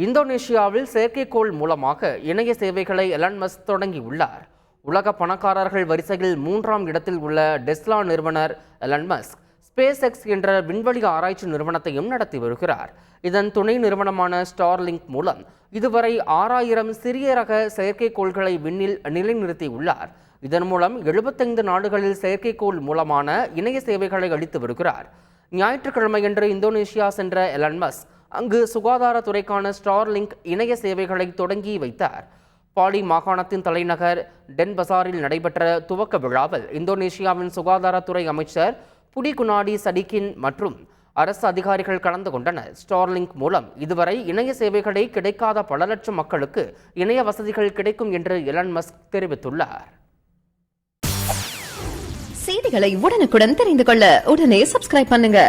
இந்தோனேஷியாவில் செயற்கைக்கோள் மூலமாக இணைய சேவைகளை எலான் மஸ்க் தொடங்கியுள்ளார். உலக பணக்காரர்கள் வரிசையில் 3ஆம் இடத்தில் உள்ள டெஸ்லா நிறுவனர் எலான் மஸ்க் ஸ்பேஸ் எக்ஸ் என்ற விண்வெளி ஆராய்ச்சி நிறுவனத்தையும் நடத்தி வருகிறார். இதன் துணை நிறுவனமான ஸ்டார்லிங்க் மூலம் இதுவரை 6000 சிறிய ரக செயற்கைக்கோள்களை விண்ணில் நிலைநிறுத்தியுள்ளார். இதன் மூலம் 75 நாடுகளில் செயற்கைக்கோள் மூலமான இணைய சேவைகளை அளித்து வருகிறார். ஞாயிற்றுக்கிழமையன்று இந்தோனேஷியா சென்ற எலான் மஸ்க் அங்கு சுகாதாரத்துறைக்கான ஸ்டார்லிங்க் இணைய சேவைகளை தொடங்கி வைத்தார். பாலி மாகாணத்தின் தலைநகர் டென்பசாரில் நடைபெற்ற துவக்க விழாவில் இந்தோனேஷியாவின் சுகாதாரத்துறை அமைச்சர் புடி குனாடி சடிகின் மற்றும் அரசு அதிகாரிகள் கலந்து கொண்டனர். ஸ்டார்லிங்க் மூலம் இதுவரை இணைய சேவைகளை கிடைக்காத பல லட்சம் மக்களுக்கு இணைய வசதிகள் கிடைக்கும் என்று எலான் மஸ்க் தெரிவித்துள்ளார். செய்திகளை உடனுக்குடன் தெரிந்து கொள்ள உடனே சப்ஸ்கிரைப் பண்ணுங்க.